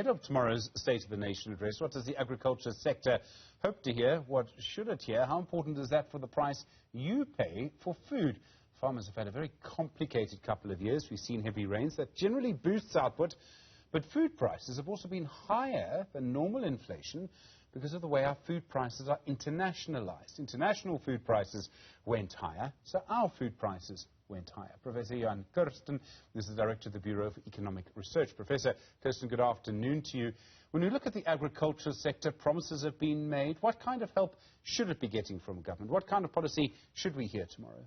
Ahead of tomorrow's State of the Nation address, what does the agriculture sector hope to hear? What should it hear? How important is that for the price you pay for food? Farmers have had a very complicated couple of years. We've seen heavy rains that generally boosts output, but food prices have also been higher than normal inflation because of the way our food prices are internationalized. International food prices went higher, so our food prices went higher. Professor Johann Kirsten is the Director of the Bureau of Economic Research. Professor Kirsten, good afternoon to you. When we look at the agriculture sector, promises have been made. What kind of help should it be getting from government? What kind of policy should we hear tomorrow?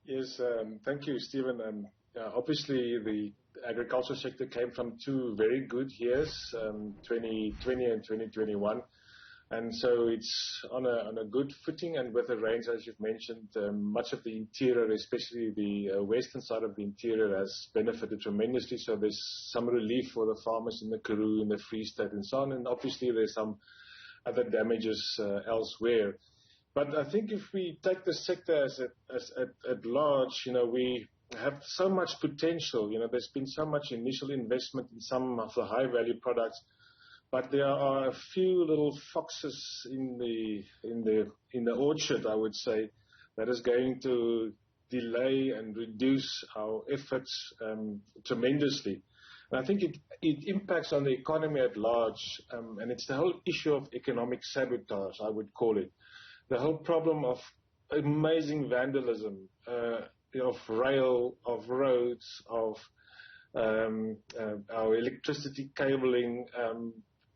Yes, thank you, Stephen. Obviously, the agriculture sector came from two very good years, 2020 and 2021. And so it's on a good footing, and with the rains, as you've mentioned, much of the interior, especially the western side of the interior, has benefited tremendously. So there's some relief for the farmers in the Karoo, in the Free State and so on. And obviously there's some other damages elsewhere. But I think if we take the sector at large, we have so much potential. There's been so much initial investment in some of the high-value products. But there are a few little foxes in the orchard, I would say, that is going to delay and reduce our efforts tremendously. And I think it impacts on the economy at large, and it's the whole issue of economic sabotage, I would call it. The whole problem of amazing vandalism, of rail, of roads, of our electricity cabling.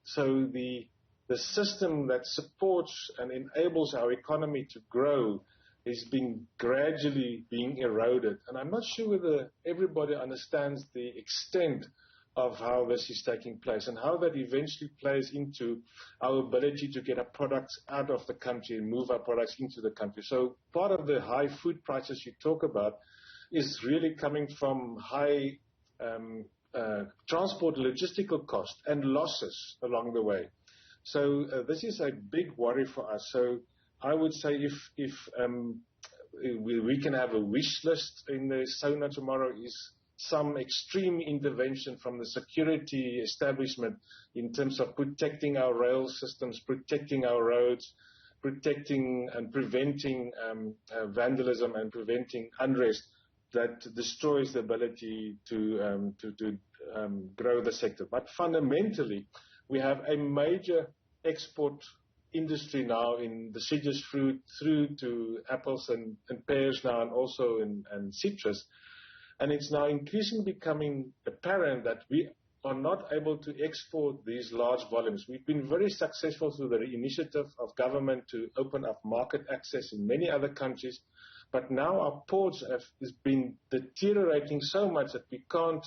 So the system that supports and enables our economy to grow is gradually being eroded. And I'm not sure whether everybody understands the extent of how this is taking place and how that eventually plays into our ability to get our products out of the country and move our products into the country. So part of the high food prices you talk about is really coming from high transport logistical cost and losses along the way. So this is a big worry for us. So I would say if we can have a wish list in the SONA tomorrow, is some extreme intervention from the security establishment in terms of protecting our rail systems, protecting our roads, protecting and preventing vandalism and preventing unrest that destroys the ability to grow the sector. But fundamentally, we have a major export industry now in deciduous fruit through to apples and pears now, and also in citrus. And it's now increasingly becoming apparent that we are not able to export these large volumes. We've been very successful through the initiative of government to open up market access in many other countries. But now our ports have been deteriorating so much that we can't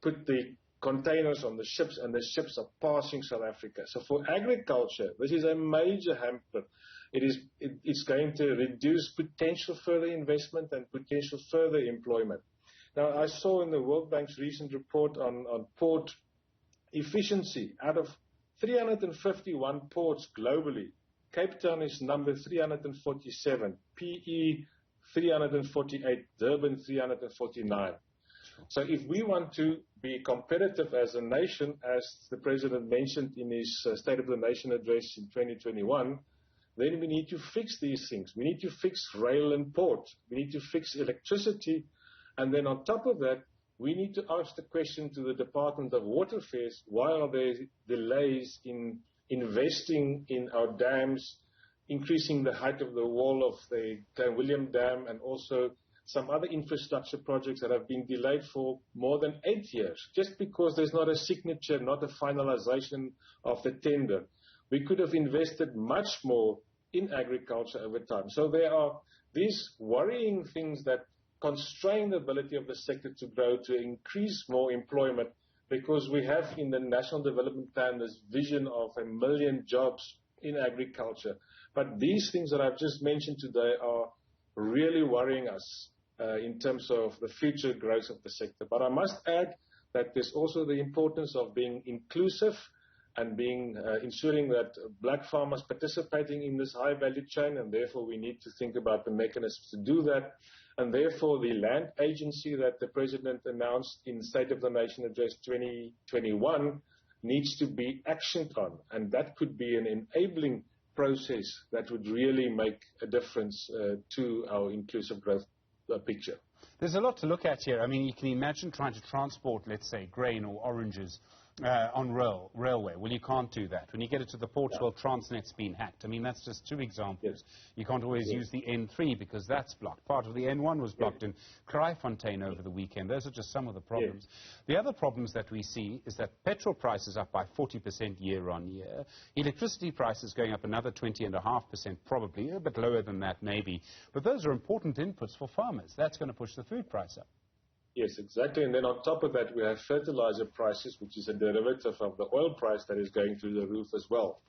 put the containers on the ships, and the ships are passing South Africa. So for agriculture, this is a major hamper. It's going to reduce potential further investment and potential further employment. Now, I saw in the World Bank's recent report on port efficiency, out of 351 ports globally, Cape Town is number 347, PE 348, Durban 349. So if we want to be competitive as a nation, as the President mentioned in his State of the Nation address in 2021, then we need to fix these things. We need to fix rail and port. We need to fix electricity. And then on top of that, we need to ask the question to the Department of Water Affairs, why are there delays in investing in our dams, increasing the height of the wall of the Klein Willem Dam, and also some other infrastructure projects that have been delayed for more than 8 years, just because there's not a signature, not a finalization of the tender. We could have invested much more in agriculture over time. So there are these worrying things that constrain the ability of the sector to grow, to increase more employment, because we have in the National Development Plan this vision of 1 million jobs in agriculture. But these things that I've just mentioned today are really worrying us in terms of the future growth of the sector. But I must add that there's also the importance of being inclusive and ensuring that black farmers participating in this high value chain, and therefore we need to think about the mechanisms to do that. And therefore the land agency that the President announced in State of the Nation Address 2021 needs to be actioned on, and that could be an enabling process that would really make a difference to our inclusive growth picture. There's a lot to look at here. I mean, you can imagine trying to transport, let's say, grain or oranges on railway. Well, you can't do that. When you get it to the ports, well, Transnet's been hacked. I mean, that's just two examples. You can't always use the N3 because that's blocked. Part of the N1 was blocked in Kraaifontein over the weekend. Those are just some of the problems. The other problems that we see is that petrol prices up by 40% year on year. Electricity prices going up another 20.5%, probably, a bit lower than that maybe. But those are important inputs for farmers. That's going to push the food price up. Yes, exactly. And then on top of that, we have fertilizer prices, which is a derivative of the oil price that is going through the roof as well.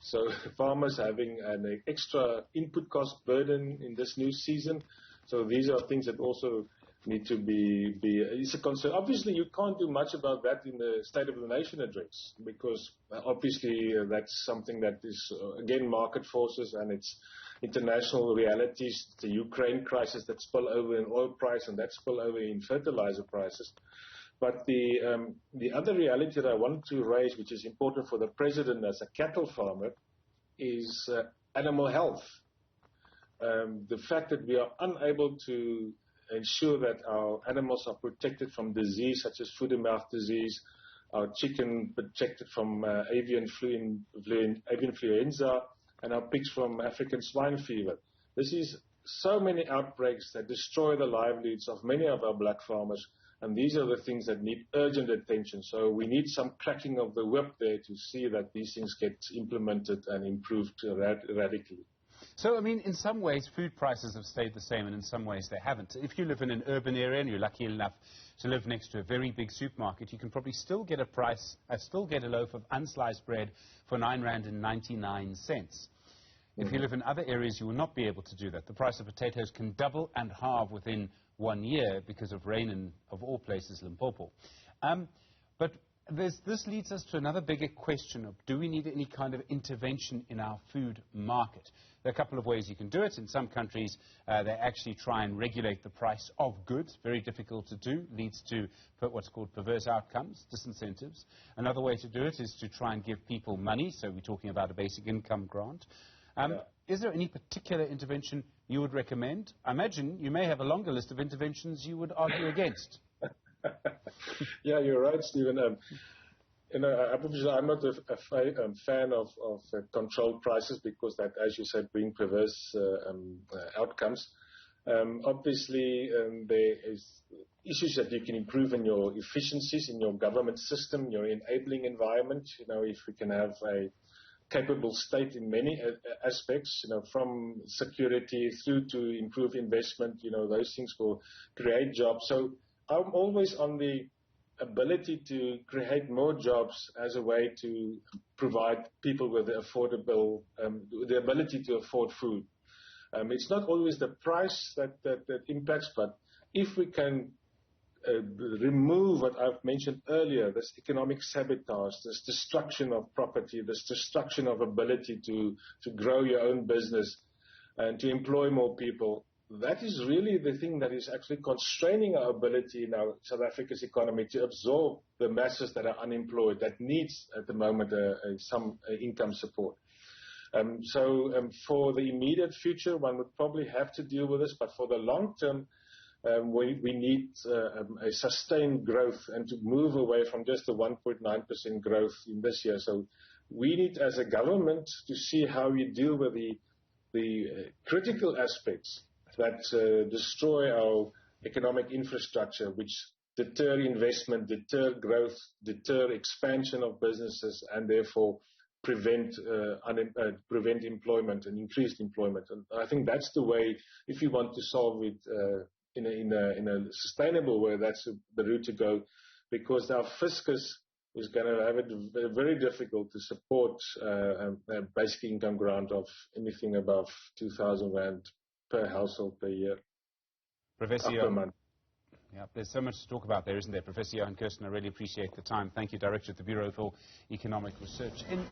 So farmers having an extra input cost burden in this new season. So these are things that also need to be it's a concern. Obviously, you can't do much about that in the State of the Nation address because obviously that's something that is, again, market forces and it's international realities, the Ukraine crisis that spill over in oil price and that spill over in fertilizer prices. But the other reality that I want to raise, which is important for the president as a cattle farmer, is animal health. The fact that we are unable to ensure that our animals are protected from disease such as foot and mouth disease, our chicken protected from avian influenza, and our pigs from African swine fever. This is so many outbreaks that destroy the livelihoods of many of our black farmers, and these are the things that need urgent attention. So we need some cracking of the whip there to see that these things get implemented and improved radically. So, I mean, in some ways, food prices have stayed the same, and in some ways they haven't. If you live in an urban area and you're lucky enough to live next to a very big supermarket, you can probably still get a loaf of unsliced bread for R9.99. If you live in other areas, you will not be able to do that. The price of potatoes can double and halve within 1 year because of rain in, of all places, Limpopo. But this leads us to another bigger question of, do we need any kind of intervention in our food market? There are a couple of ways you can do it. In some countries, they actually try and regulate the price of goods. Very difficult to do. Leads to what's called perverse outcomes, disincentives. Another way to do it is to try and give people money. So we're talking about a basic income grant. Is there any particular intervention you would recommend? I imagine you may have a longer list of interventions you would argue against. Yeah, you're right, Stephen. I'm not a fan of controlled prices because that, as you said, bring perverse outcomes. Obviously, there is issues that you can improve in your efficiencies in your government system, your enabling environment. You know, if we can have a capable state in many aspects, you know, from security through to improve investment, you know, those things will create jobs. So I'm always on the ability to create more jobs as a way to provide people with affordable, the ability to afford food. It's not always the price that impacts, but if we can remove what I've mentioned earlier, this economic sabotage, this destruction of property, this destruction of ability to grow your own business and to employ more people, that is really the thing that is actually constraining our ability in our South Africa's economy to absorb the masses that are unemployed, that needs at the moment some income support. For the immediate future, one would probably have to deal with this, but for the long term, we need a sustained growth and to move away from just the 1.9% growth in this year. So we need, as a government, to see how we deal with the critical aspects that destroy our economic infrastructure, which deter investment, deter growth, deter expansion of businesses, and therefore prevent employment and increased employment. And I think that's the way, if you want to solve it in a sustainable way, that's the route to go, because our fiscus is going to have it very difficult to support a basic income grant of anything above 2,000 Rand per household per year. Professor per month. Yeah, there's so much to talk about there, isn't there? Professor Johann, Kirsten, I really appreciate the time. Thank you, Director of the Bureau for Economic Research.